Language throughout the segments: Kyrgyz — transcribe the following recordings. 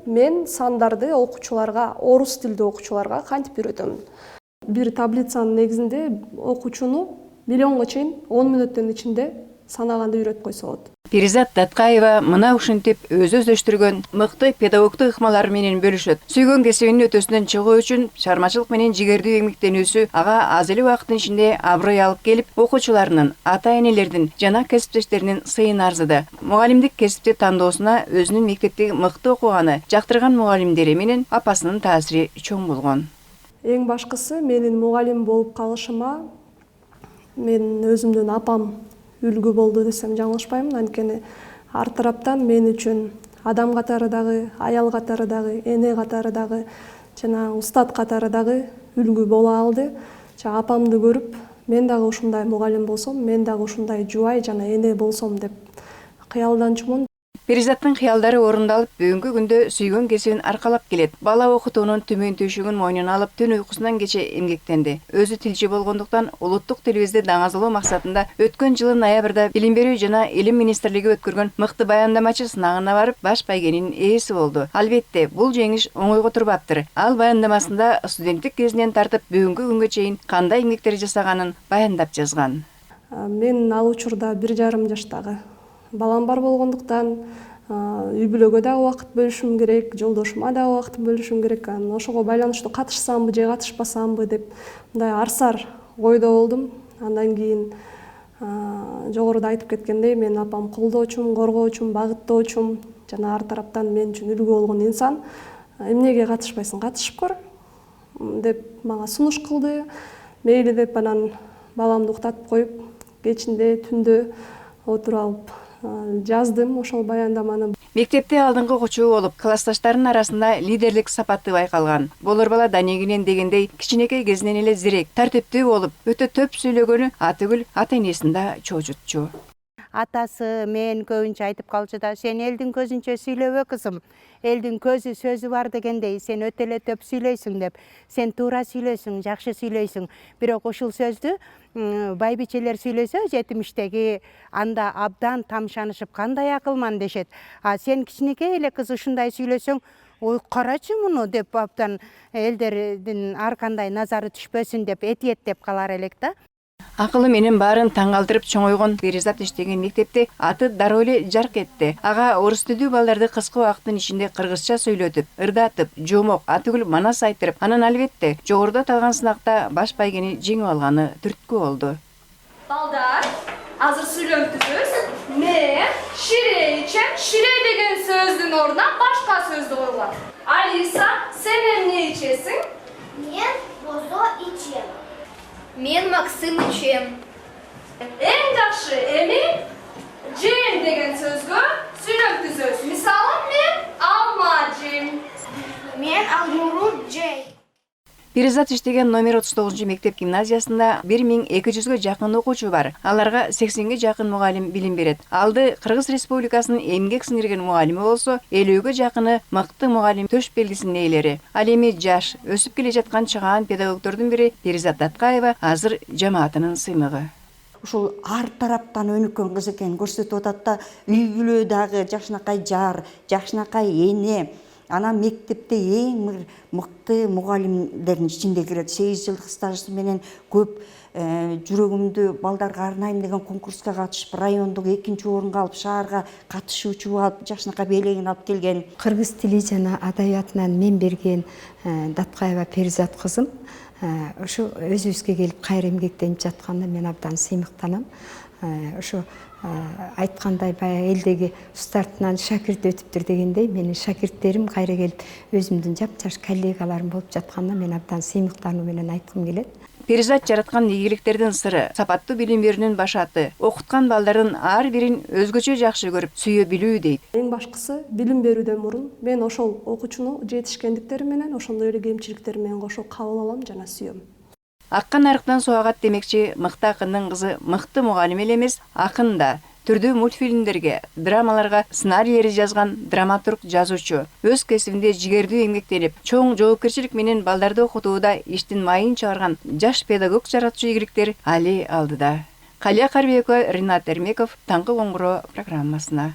Мен сандарды окуучуларга, орус тилдүү окуучуларга кантип үйрөтөм? Бир таблицанын негизинде окуучуну миллионго чейин 10 мүнөттүн ичинде санаганды үйрөтүп койсо болот. Перизат Даткаева мына ушинтип өздөштүргөн мыкты педагогдук ыкмалары менен бөлүшөт. Сүйгөн кесибинин өтөсүнөн чыгуу үчүн чыгармачылык менен жигердүү эмгектенүүсү ага аз эле убакыттын ичинде аброй алып келип, окуучуларынын, ата-энелердин жана кесиптештеринин сыйын арзыды. Мугалимдик кесипти тандоосуна өзүнүн мектепте мыкты окуганы, жактырган мугалимдери менен апасынын таасири чоң болгон. Эң башкысы менин мугалим болуп калышыма мен өзүмдүн апам үлгү болду десем жаңылышпаймын. Анткени ар тараптан мен үчүн адам катары дагы, аял катары дагы, эне катары дагы жана устат катары дагы үлгү боло алды. Апамды көрүп, мен дагы ушундай мугалим болсом, мен дагы ушундай жубай жана эне болсом деп кыялданчумун. Перизаттын кыялдары орундалып, бүгүнкү күндө сүйгөн кесибин аркалап келет. Бала окутуунун төмөн түйшүгүн мойнуна алып, түн уйкусунан кече эмгектенди. Өзү тилчи болгондуктан улуттук тилибизди даңазалоо максатында өткөн жылы ноябрда Билим берүү жана Илим министрлиги өткөргөн мыкты баяндамачы сынагына барып, баш байгенин ээси болду. Албетте, бул жеңиш оңойго турбаптыр. Ал баяндамасында студенттик кезинен тартып бүгүнкү күнгө чейин кандай эмгектер жасаганын баяндап жазган. Мен ал учурда 1,5 жаштагы балам бар болгондуктан үй бүлөгө дагы убакыт бөлүшүм керек, жолдошума дагы убакыт бөлүшүм керек. Ошого байланыштуу катышсамбы же катышпасамбы деп мындай арсар ойдо болдум. Андан кийин жогоруда айтып кеткендей, мен апам колдоочум, коргоочум, багыттоочум жана ар тараптан мен үчүн үлгү болгон инсан. Эмнеге катышпайсың, катышып көр деп мага сунуш кылды. Мейли деп анан баламды уктатып коюп, кечинде түндө отуруп алып жаздым ошол баяндаманы. Мектепте алдыңкы окуучу болуп, классташтарынын арасында лидерлик сапаты байкалган. Болор бала Данегинен дегендей, кичинекей кезинен эле зирек, тартиптүү болуп, өтө төп сүйлөгөнү атүгүл ата-энесин да чоочутчу. Атасы мен көбүнчө айтып калчу да, сен элдин көзүнчө сүйлөбө кызым. Элдин көзү сөзү бар дегендей, сен өтө эле төп сүйлөйсүң деп. Сен туура сүйлөйсүң, жакшы сүйлөйсүң. Бирок ушул сөздү байбичелер сүйлөсө, жетимиштеги анда абдан тамшанышып, кандай акылман дешет. Сен кичинекей эле кыз ушундай сүйлөсөң, ой карачы муну деп абдан элдердин ар кандай назары түшпөсүн деп этиеттеп калар элек да. Акылы менен баарын таң калтырып чоңойгон Перизат иштеген мектепте аты дароо эле жарк этти. Ага орус тилдүү балдарды кыска убакыттын ичинде кыргызча сөйлөтүп, ырдатып, жомок, атүгүл манас айтырып, анан албетте жогоруда аталган сынакта баш байгени жеңип алганы түрткү болду. Балдар, азыр сүйлөмтүбүз. Мен ширей ичем, ширей деген сөздүн ордуна башка сөздү койгула. Алиса, сен эмне ичесиң? Мен бозо ичем. Мен Максим ичем. Эң жакшы эми жем деген сөзгө сүйлөм түзөбүз. Мисалы мен алма жем. Мен Алмуру жей. Перизат иштеген номер 39 мектеп гимназиясында 1200-га жакын окуучу бар. Аларга 80-ге жакын мугалим билим берет. Алды Кыргыз Республикасынын эмгек сиңирген мугалими болсо, 50-ге жакыны мыкты мугалим төш белгисинин ээлери. Ал эми жаш, өсүп келе жаткан чыгаан педагогдордун бири Перизат Даткаева азыр жамаатынын сыймыгы. Ушул ар тараптан өнүккөн кыз экенин көрсөтүп атат да, үй бүлө дагы жакшынакай жар, жакшынакай эне. Анан мектепте эң мыкты мугалимдердин ичинде кирет. 8 жылдык стажы менен көп жүрөгүмдү балдарга арнайым деген конкурска катышып, райондук 2-нчи орунга алып, шаарга катышуучу алып, жакшынакай белегин алып келген. Кыргыз тили жана адабиятынан мен берген Даткаева Перизат кызым ошо өзүбүзгө келип кайра эмгектенип жатканда мен абдан сыймыктанам. Ошо айткандай баягы элдеги устартынан шакирт өтүптүр дегендей, менин шакирттерим кайра келип өзүмдүн жапжаш коллегаларым болуп жатканда мен абдан сыймыктануу менен айткым келет. Перизат жараткан ийгиликтердин сыры, сапаттуу билим берүүнүн башаты, окуткан балдардын ар бирин өзгөчө жакшы көрүп, сүйө билүү дейт. Эң башкысы билим берүүдөн мурун мен ошол окуучуну жетишкендиктери менен, ошондой эле кемчиликтери менен кошо кабыл алам жана сүйөм. Аккан арыктан суагат демекчи, мыкты акындын кызы мыкты мугалим эле эмес, акын да. Түрдүү мультфильмдерге, драмаларга сценарийлери жазган драматург жазуучу. Өз кесибинде жигердүү эмгектенип, чоң жоопкерчилик менен балдарды окутууда иштин майын чыгарган жаш педагог жаратчу ийгиликтер али алдыда. Калия Карбекова, Ринат Эрмеков, Таңкы коңгуроо программасына.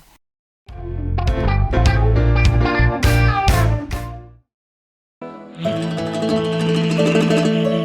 Müzik